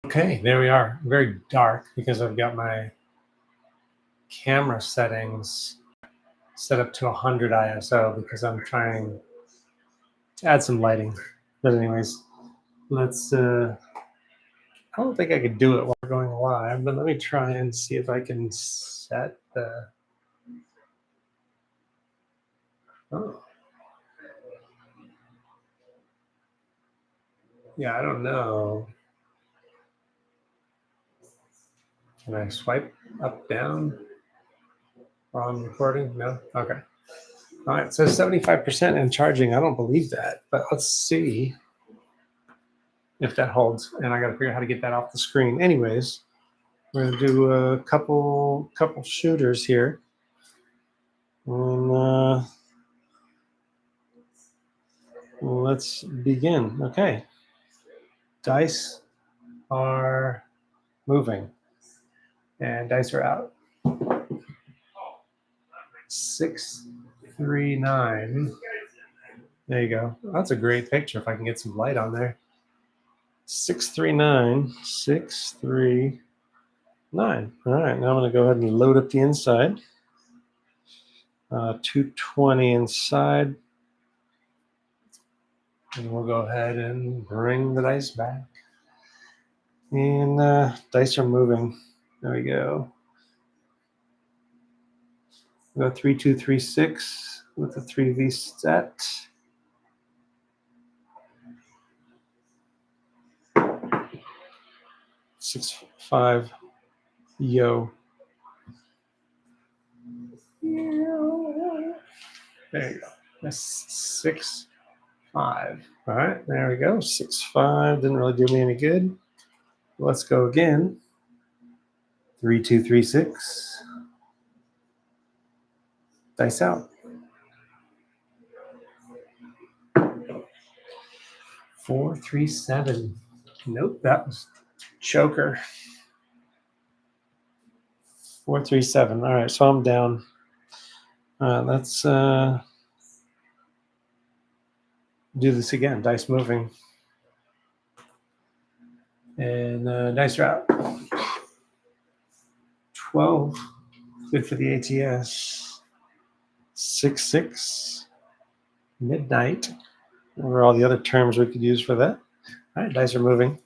Okay, there we are. Very dark because I've got my camera settings set up to 100 ISO because I'm trying to add some lighting. But anyways, let's, I don't think I could do it while we're going live, but let me try and see if I can set the, oh. Yeah, I don't know. Can I swipe up, down while I'm recording? No? Okay. All right, so 75% and charging. I don't believe that, but let's see if that holds. And I got to figure out how to get that off the screen. Anyways, we're gonna do a couple shooters here. And let's begin. Okay. Dice are moving. And dice are out. 639. There you go. That's a great picture if I can get some light on there. 639, 639. All right, now I'm going to go ahead and load up the inside. 220 inside. And we'll go ahead and bring the dice back. And dice are moving. There we go. We'll go 3, 2, 3, 6 with the 3V set. Six, 5, yo. There you go. That's 6, 5. All right, there we go. 6, 5. Didn't really do me any good. Let's go again. 3, 2, 3, 6. Dice out. 4, 3, 7. Nope, that was choker. 4, 3, 7. All right, so I'm down. Let's do this again. Dice moving. And dice are out. 12. Good for the ATS. 6, 6. Midnight. What are all the other terms we could use for that? All right, dice are moving.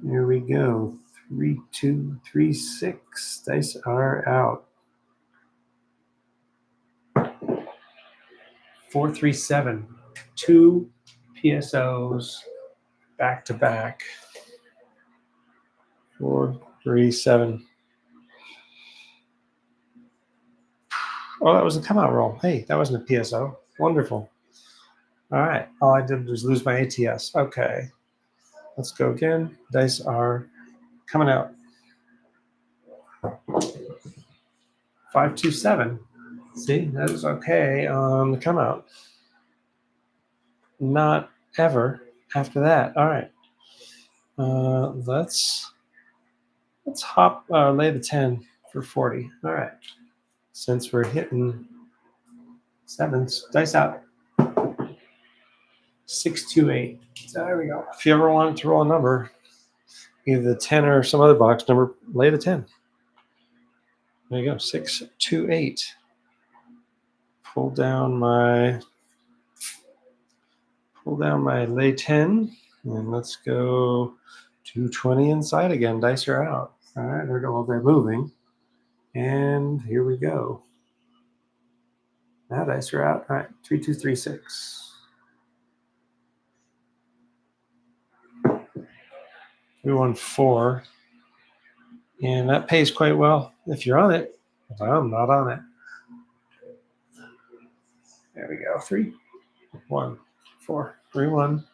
Here we go. 3, 2, 3, 6. Dice are out. 4, 3, 7. 2 PSOs back to back. 4, 3, 7. Oh, that was a come out roll. Hey, that wasn't a PSO. Wonderful. All right. All I did was lose my ATS. Okay. Let's go again. Dice are coming out. 5, 2, 7. See, that is okay on the come out. Not ever after that. All right. Let's hop, lay the 10 for 40. All right. Since we're hitting sevens, dice out. 6, 2, 8. There we go. If you ever want to roll a number, either the 10 or some other box number, lay the 10. There you go. 6, 2, 8. Pull down my lay 10, and let's go 220 inside again. Dice are out. All right, they're moving, and here we go. Now dice are out. All right, 3, 2, 3, 6. 3, 1, 4, and that pays quite well if you're on it. I'm not on it. There we go. 3, 1, 4. 3, 1,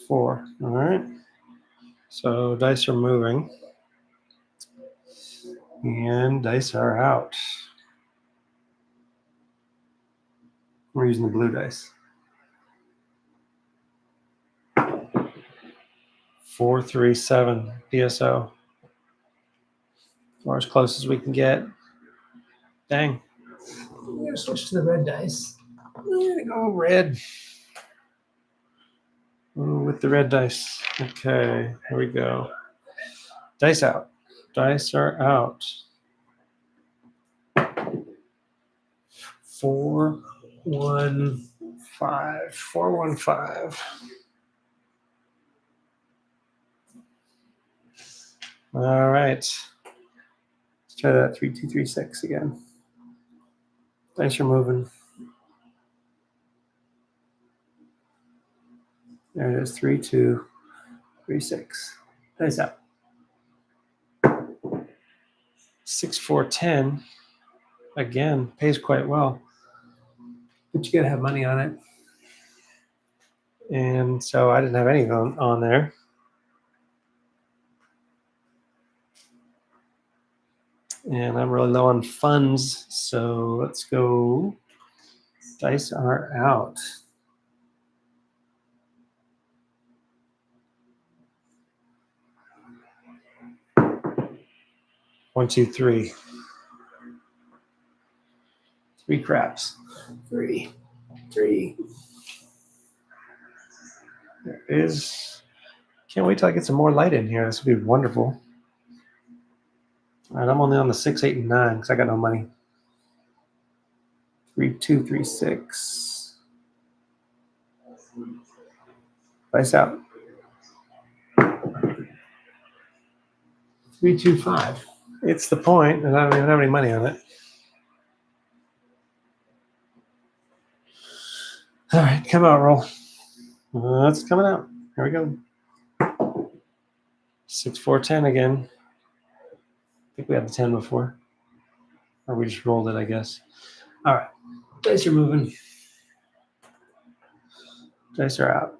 4. All right. So dice are moving, and dice are out. We're using the blue dice. 4, 3, 7 PSO. Or as close as we can get. Dang. I'm going to switch to the red dice. I'm going to go red. Ooh, with the red dice. Okay, here we go. Dice out. Dice are out. 415. 415. All right. Let's try that 3236 again. Dice are moving. There it is. 3236. Dice out. 6410. Again, pays quite well. But you gotta have money on it. And so I didn't have anything on there. And I'm really low on funds. So let's go. Dice are out. 1, 2, 3. 3 craps. 3. There is. Can't wait till I get some more light in here. This would be wonderful. All right, I'm only on the 6, 8, and 9 because I got no money. 3, 2, 3, 6. Dice out. 3, 2, 5. It's the point, and I don't even have any money on it. All right, come out, roll. It's coming out. Here we go. 6, 4, 10 again. I think we had the 10 before. Or we just rolled it, I guess. All right. Dice are moving. Dice are out.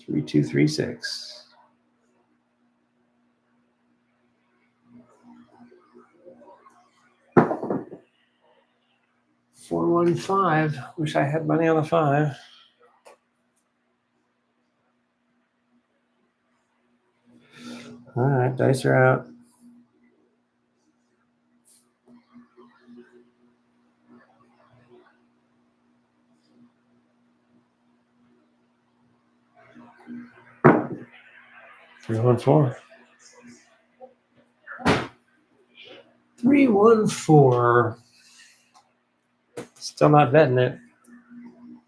3, 2, 3, 6. 4, 1, 5. Wish I had money on a 5. All right, dice are out. Three, 1, 4. 3, 1, 4. Still not betting it.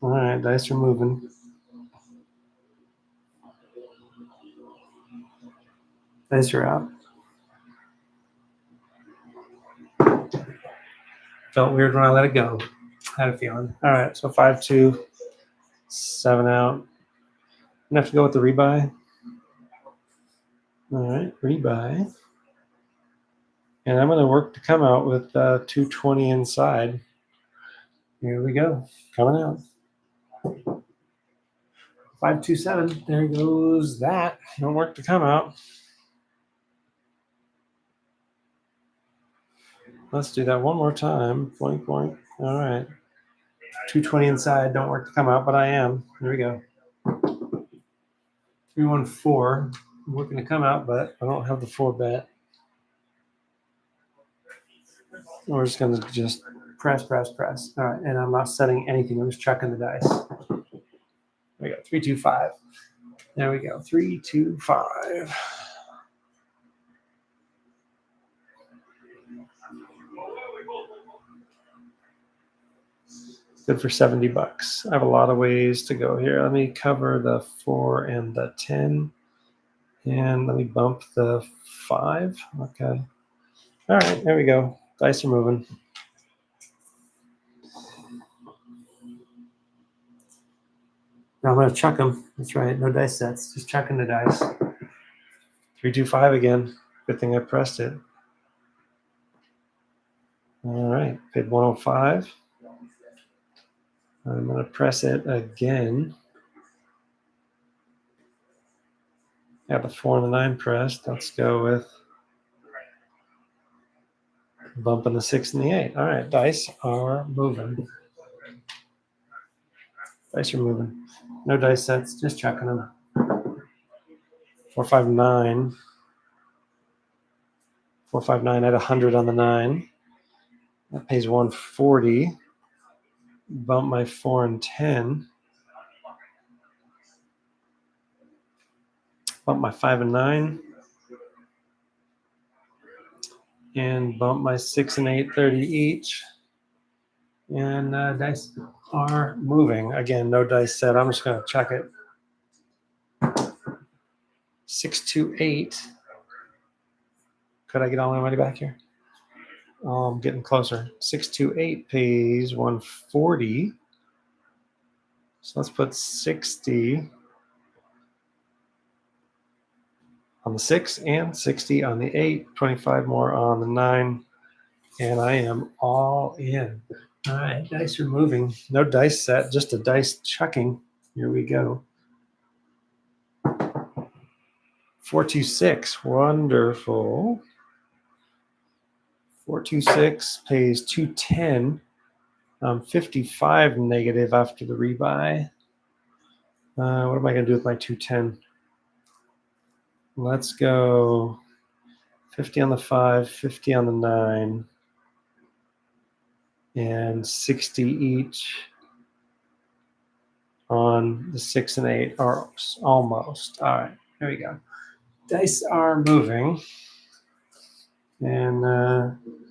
All right, dice are moving. Dice are out. Felt weird when I let it go. Had a feeling. All right, so 5, 2, 7 out. I'm gonna have to go with the rebuy. All right, rebuy. And I'm gonna work to come out with 220 inside. Here we go, coming out. 5, 2, 7. There goes that. Don't work to come out. Let's do that one more time. Point. All right. 220 inside. Don't work to come out, but I am. Here we go. 3, 1, 4. I'm working to come out, but I don't have the 4 bet. We're just going to just press. All right. And I'm not setting anything. I'm just chucking the dice. There we go. 3, 2, 5. There we go. 3, 2, 5. Good for $70. I have a lot of ways to go here. Let me cover the 4 and the 10. And let me bump the 5. Okay. All right, there we go. Dice are moving. Now I'm going to chuck them. That's right. No dice sets. Just chucking the dice. 3, 2, 5 again. Good thing I pressed it. All right. Paid 105. I'm going to press it again. Got the 4 and the 9 pressed. Let's go with bumping the 6 and the 8. All right. Dice are moving. Dice are moving. No dice sets. Just chucking them. 4, 5, 9. 4, 5, 9 at 100 on the 9. That pays 140. Bump my 4 and 10. Bump my 5 and 9. And bump my 6 and 8, 30 each. And dice are moving. Again, no dice set. I'm just going to check it. 6, 2, 8. Could I get all my money back here? Oh, I'm getting closer. 6, 2, 8 pays 140. So let's put 60 on the 6 and 60 on the 8. 25 more on the 9. And I am all in. All right, dice are moving. No dice set, just a dice chucking. Here we go. 426, wonderful. 426 pays 210. 55 negative after the rebuy. What am I going to do with my 210? Let's go 50 on the 5, 50 on the 9, and 60 each on the 6 and 8, or almost. All right, here we go. Dice are moving, and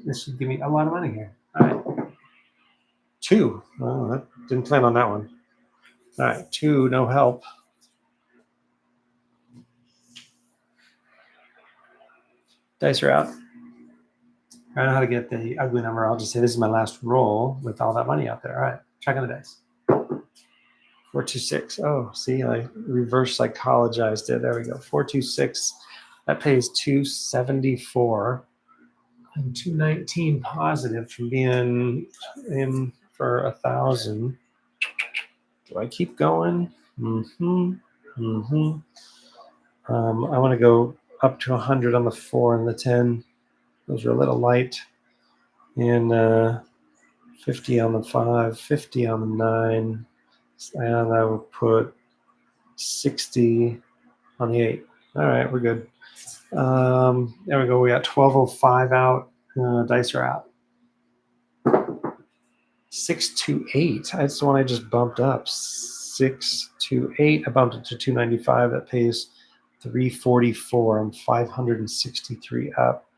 this should give me a lot of money here. All right, 2. Well, I didn't plan on that one. All right, 2, no help. Dice are out. I don't know how to get the ugly number. I'll just say this is my last roll with all that money out there. All right, checking the dice. 426. Oh, see, I reverse psychologized it. There we go. 426. That pays 274. And 219 positive from being in for 1,000. Do I keep going? I want to go up to 100 on the 4 and the 10. Those are a little light. And 50 on the 5, 50 on the 9. And I would put 60 on the 8. All right, we're good. There we go. We got 1205 out. Dice are out. 628. That's the one I just bumped up. 628. I bumped it to 295. That pays 344. I'm 563 up.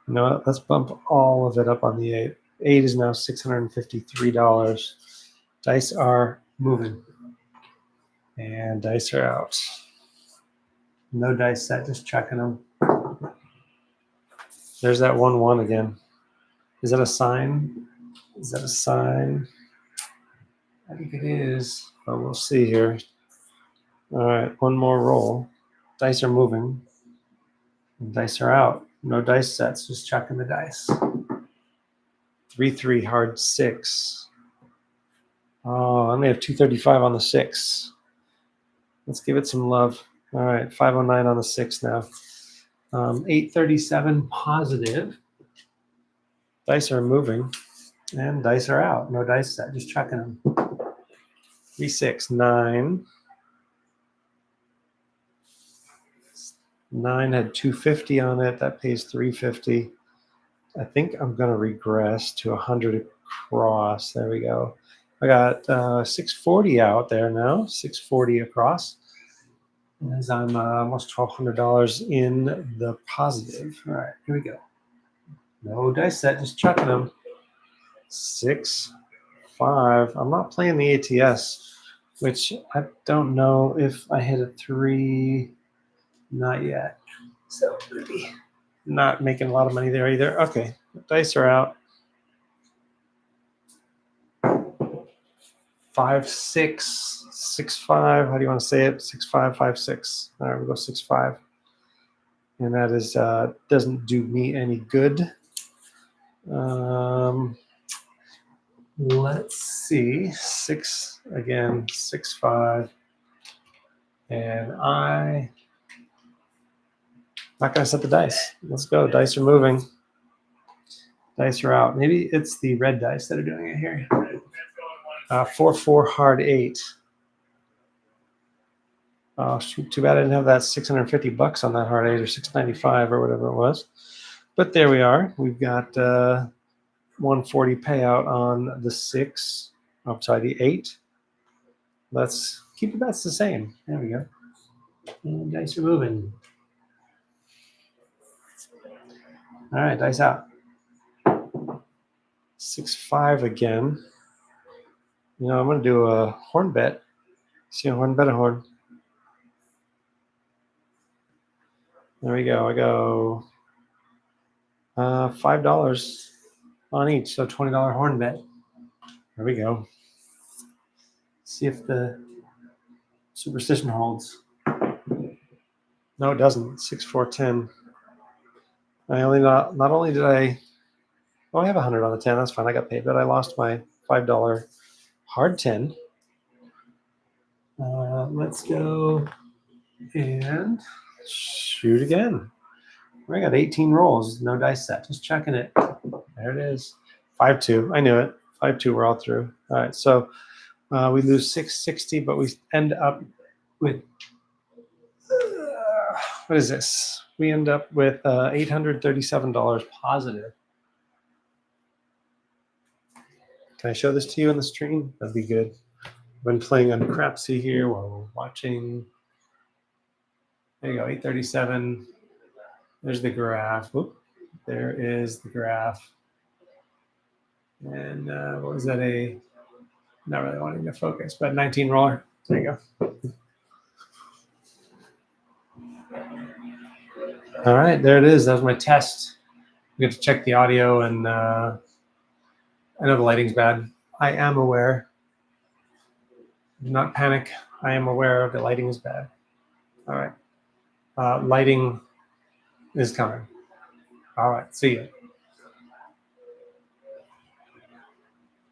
You know what? Let's bump all of it up on the 8. 8 is now $653. Dice are moving. And dice are out. No dice set, just checking them. There's that 1-1 again. Is that a sign? Is that a sign? I think it is. But we'll see here. All right, one more roll. Dice are moving. And dice are out. No dice sets, just checking the dice. 3-3 hard 6. Oh, I only have 235 on the 6. Let's give it some love. All right, 509 on the 6 now. 837 positive. Dice are moving, and dice are out. No dice set, just checking them. 3, 6, 9. 9 had 250 on it. That pays 350. I think I'm going to regress to 100 across. There we go. I got 640 out there now. 640 across. As I'm almost $1,200 in the positive. All right, here we go. No dice set, just chucking them. 6, 5. I'm not playing the ATS, which I don't know if I hit a 3. Not yet. So maybe not making a lot of money there either. Okay, dice are out. 5, 6, 6, 5. How do you want to say it? 6, 5, 5, 6. All right, we'll go 6, 5. And that is doesn't do me any good. Let's see. 6 again. 6, 5. And I'm not going to set the dice. Let's go. Dice are moving. Dice are out. Maybe it's the red dice that are doing it here. 4, 4 hard 8. Oh, shoot, too bad I didn't have that $650 on that hard 8 or 695 or whatever it was. But there we are. We've got 140 payout on the 6. I'm sorry, the 8. Let's keep the bets the same. There we go. And dice are moving. All right, dice out. 6-5 again. You know, I'm going to do a horn bet. See a horn, bet a horn. There we go. I go $5 on each, so $20 horn bet. There we go. See if the superstition holds. No, it doesn't. 6, 4, 10. I only not only did I have 100 on the 10. That's fine. I got paid, but I lost my $5 hard 10. Let's go and shoot again. I got 18 rolls, no dice set. Just checking it. There it is. 5-2. I knew it. 5-2. We're all through. All right. So we lose 660, but we end up with what is this? We end up with $837 positive. Can I show this to you on the stream? That'd be good. I've been playing on Crapsy here while we're watching. There you go, 837. There's the graph. Whoop. There is the graph. And what was that? Not really wanting to focus, but 19 roller. There you go. All right, there it is. That was my test. We get to check the audio, and I know the lighting's bad. I am aware. Do not panic. I am aware the lighting is bad. All right. Lighting is coming. All right. See you.